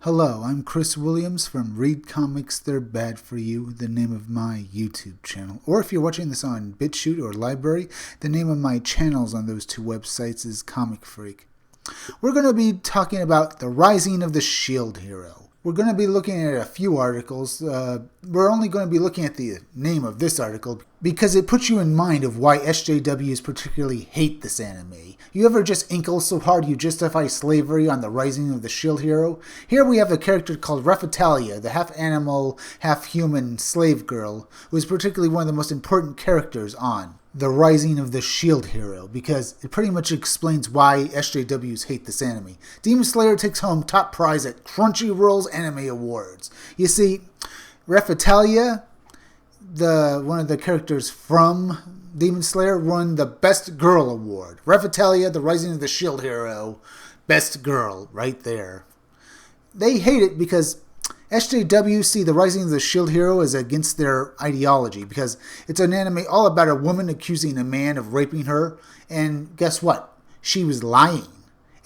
Hello, I'm Chris Williams from Read Comics They're Bad For You, the name of my YouTube channel. Or if you're watching this on BitChute or Library, the name of my channels on those two websites is Comic Freak. We're going to be talking about the rising of the Shield Hero. We're going to be looking at a few articles. We're only going to be looking at the name of this article because it puts you in mind of why SJWs particularly hate this anime. You ever just inkle so hard you justify slavery on the rising of the Shield Hero? Here we have a character called Refitalia, the half-animal, half-human slave girl, who is particularly one of the most important characters on the rising of the Shield Hero, because it pretty much explains why SJWs hate this anime. Demon Slayer takes home top prize at Crunchyroll's Anime Awards. You see, Refitalia, one of the characters from Demon Slayer, won the Best Girl Award. Refitalia, the rising of the Shield Hero, Best Girl, right there. They hate it because SJW see the rising of the Shield Hero as against their ideology, because it's an anime all about a woman accusing a man of raping her, and guess what? She was lying.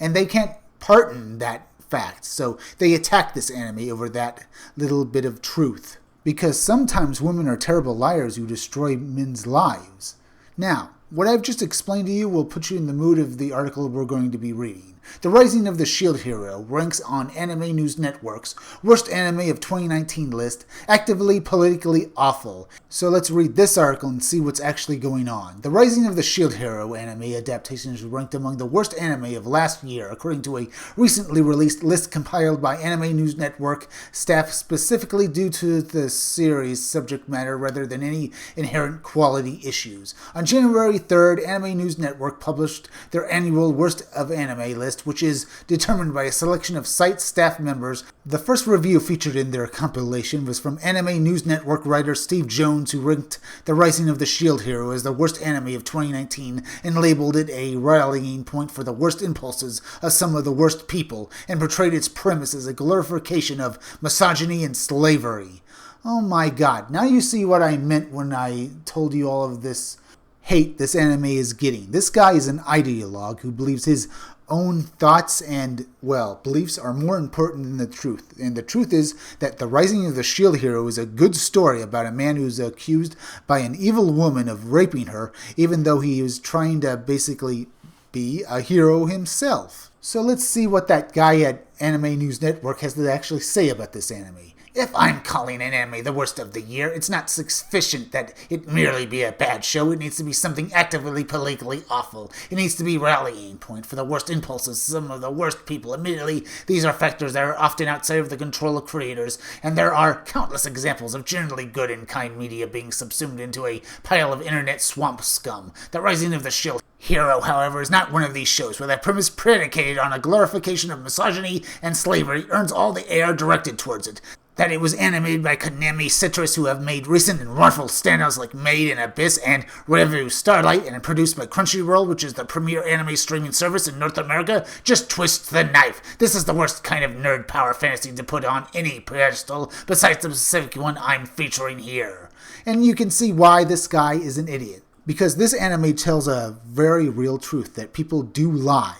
And they can't pardon that fact, so they attack this anime over that little bit of truth. Because sometimes women are terrible liars who destroy men's lives. Now, what I've just explained to you will put you in the mood of the article we're going to be reading. The Rising of the Shield Hero ranks on Anime News Network's Worst Anime of 2019 list, actively politically awful. So let's read this article and see what's actually going on. The Rising of the Shield Hero anime adaptation is ranked among the worst anime of last year, according to a recently released list compiled by Anime News Network staff specifically due to the series' subject matter rather than any inherent quality issues. On January 3rd, Anime News Network published their annual Worst of Anime list, which is determined by a selection of site staff members. The first review featured in their compilation was from Anime News Network writer Steve Jones, who ranked The Rising of the Shield Hero as the worst anime of 2019 and labeled it a rallying point for the worst impulses of some of the worst people, and portrayed its premise as a glorification of misogyny and slavery. Oh my god, now you see what I meant when I told you all of this hate this anime is getting. This guy is an ideologue who believes his own thoughts and, well, beliefs are more important than the truth. And the truth is that The Rising of the Shield Hero is a good story about a man who's accused by an evil woman of raping her, even though he was trying to basically be a hero himself. So let's see what that guy at Anime News Network has to actually say about this anime. If I'm calling an anime the worst of the year, it's not sufficient that it merely be a bad show. It needs to be something actively politically awful. It needs to be a rallying point for the worst impulses, some of the worst people. Admittedly, these are factors that are often outside of the control of creators, and there are countless examples of generally good and kind media being subsumed into a pile of internet swamp scum. The Rising of the Shield Hero, however, is not one of these shows where the premise predicated on a glorification of misogyny and slavery earns all the air directed towards it. That it was animated by Konami Citrus, who have made recent and wonderful standouts like Made in Abyss and Revue Starlight, and produced by Crunchyroll, which is the premier anime streaming service in North America, just twists the knife. This is the worst kind of nerd power fantasy to put on any pedestal besides the specific one I'm featuring here. And you can see why this guy is an idiot. Because this anime tells a very real truth that people do lie.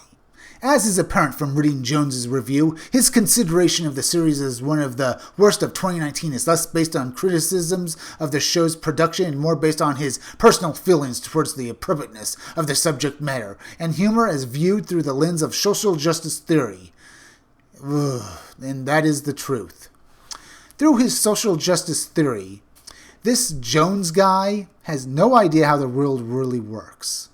As is apparent from reading Jones's review, his consideration of the series as one of the worst of 2019 is less based on criticisms of the show's production and more based on his personal feelings towards the appropriateness of the subject matter, and humor as viewed through the lens of social justice theory. And that is the truth. Through his social justice theory, this Jones guy has no idea how the world really works.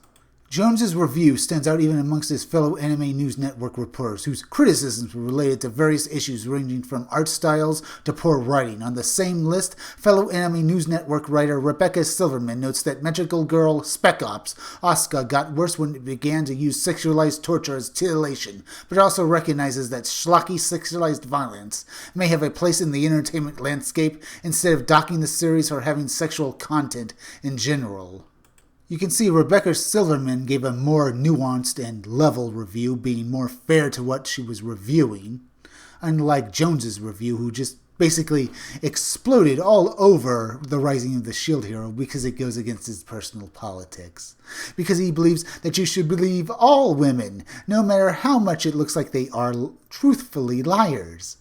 Jones's review stands out even amongst his fellow Anime News Network reporters, whose criticisms were related to various issues ranging from art styles to poor writing. On the same list, fellow Anime News Network writer Rebecca Silverman notes that magical girl Spec Ops Asuka got worse when it began to use sexualized torture as titillation, but also recognizes that schlocky sexualized violence may have a place in the entertainment landscape instead of docking the series or having sexual content in general. You can see Rebecca Silverman gave a more nuanced and level review, being more fair to what she was reviewing, unlike Jones's review, who just basically exploded all over The Rising of the Shield Hero because it goes against his personal politics. Because he believes that you should believe all women, no matter how much it looks like they are truthfully liars.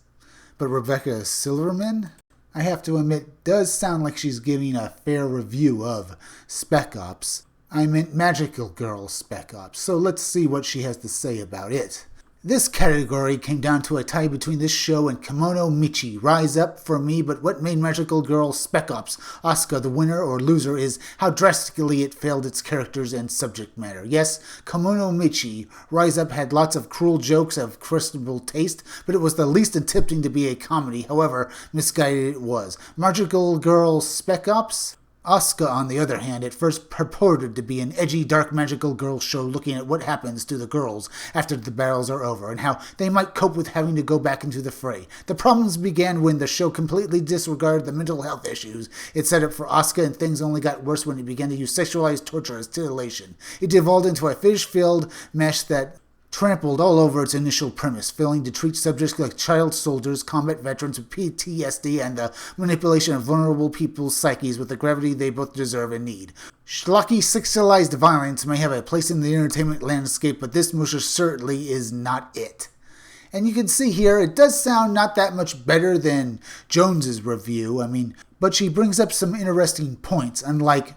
But Rebecca Silverman, I have to admit, does sound like she's giving a fair review of Spec Ops. I meant Magical Girl Spec Ops, so let's see what she has to say about it. This category came down to a tie between this show and Kimono Michi. Rise up for me, but what made Magical Girl Spec Ops Asuka the winner or loser is how drastically it failed its characters and subject matter. Yes, Kimono Michi Rise Up had lots of cruel jokes of questionable taste, but it was the least attempting to be a comedy, however misguided it was. Magical Girl Spec Ops Asuka, on the other hand, at first purported to be an edgy, dark magical girl show looking at what happens to the girls after the battles are over and how they might cope with having to go back into the fray. The problems began when the show completely disregarded the mental health issues it set up for Asuka, and things only got worse when it began to use sexualized torture as titillation. It devolved into a fish-filled mess that trampled all over its initial premise, failing to treat subjects like child soldiers, combat veterans with PTSD, and the manipulation of vulnerable people's psyches with the gravity they both deserve and need. Schlocky sexualized violence may have a place in the entertainment landscape, but this most certainly is not it. And you can see here, it does sound not that much better than Jones's review, but she brings up some interesting points, unlike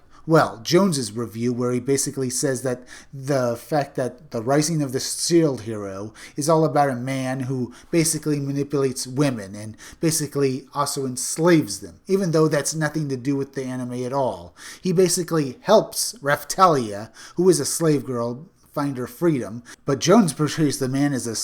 Jones's review, where he basically says that the fact that the rising of the shield hero is all about a man who basically manipulates women and basically also enslaves them, even though that's nothing to do with the anime at all. He basically helps Raphtalia, who is a slave girl, find her freedom, but Jones portrays the man as a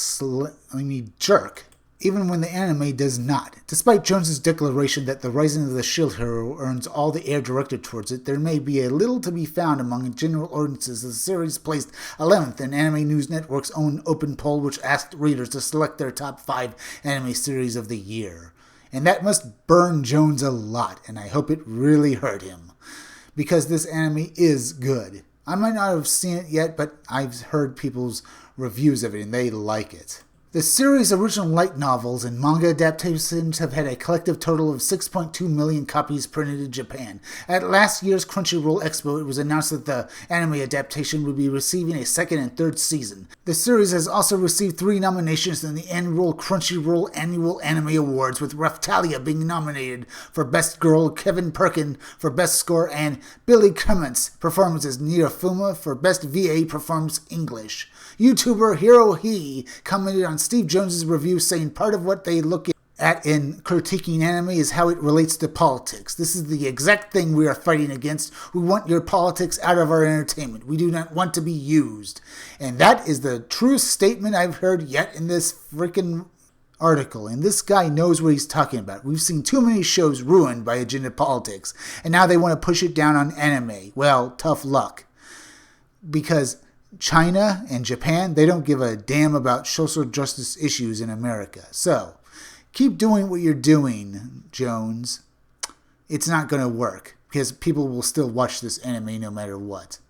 jerk, even when the anime does not. Despite Jones's declaration that the rising of the shield hero earns all the air directed towards it, there may be a little to be found among general audiences. The series placed 11th in Anime News Network's own open poll, which asked readers to select their top 5 anime series of the year. And that must burn Jones a lot, and I hope it really hurt him, because this anime is good. I might not have seen it yet, but I've heard people's reviews of it, and they like it. The series' original light novels and manga adaptations have had a collective total of 6.2 million copies printed in Japan. At last year's Crunchyroll Expo, it was announced that the anime adaptation would be receiving a second and third season. The series has also received 3 nominations in the annual Crunchyroll Annual Anime Awards, with Raphtalia being nominated for Best Girl, Kevin Perkin for Best Score, and Billy Clements' performance as Nirafuma for Best VA Performance English. YouTuber Hirohi commented on Steve Jones's review, saying part of what they look at in critiquing anime is how it relates to politics. This is the exact thing we are fighting against. We want your politics out of our entertainment. We do not want to be used. And that is the truest statement I've heard yet in this freaking article. And this guy knows what he's talking about. We've seen too many shows ruined by agenda politics, and now they want to push it down on anime. Well, tough luck. Because China and Japan, they don't give a damn about social justice issues in America. So, keep doing what you're doing, Jones. It's not going to work, because people will still watch this anime no matter what.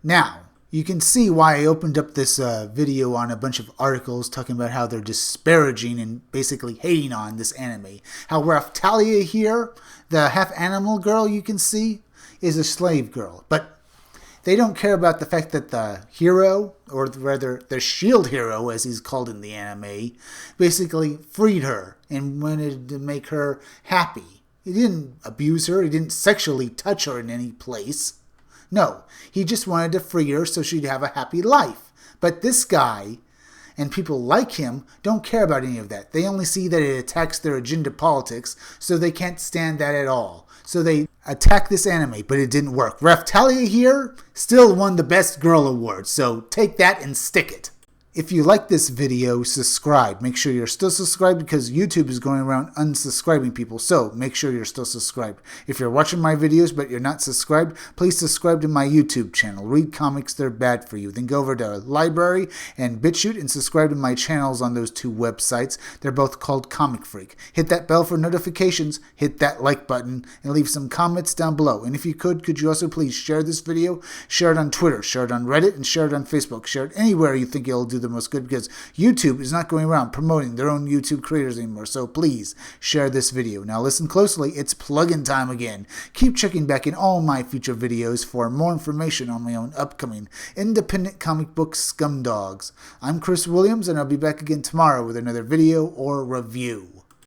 Now, you can see why I opened up this video on a bunch of articles talking about how they're disparaging and basically hating on this anime. How Raphtalia here, the half-animal girl you can see, is a slave girl. But they don't care about the fact that the hero, or rather the shield hero as he's called in the anime, basically freed her and wanted to make her happy. He didn't abuse her, he didn't sexually touch her in any place. No, he just wanted to free her so she'd have a happy life. But this guy, and people like him, don't care about any of that. They only see that it attacks their agenda politics, so they can't stand that at all. So they attack this anime, but it didn't work. Raphtalia here still won the Best Girl Award, so take that and stick it. If you like this video, subscribe. Make sure you're still subscribed, because YouTube is going around unsubscribing people, so make sure you're still subscribed. If you're watching my videos but you're not subscribed, please subscribe to my YouTube channel. Read comics, they're bad for you. Then go over to Library and BitChute and subscribe to my channels on those 2 websites. They're both called Comic Freak. Hit that bell for notifications, hit that like button, and leave some comments down below. And if you could you also please share this video, share it on Twitter, share it on Reddit, and share it on Facebook. Share it anywhere you think it'll do the most good, because YouTube is not going around promoting their own YouTube creators anymore. So please share this video. Now listen closely, it's plug-in time again. Keep checking back in all my future videos for more information on my own upcoming independent comic book scumdogs. I'm Chris Williams, and I'll be back again tomorrow with another video or review.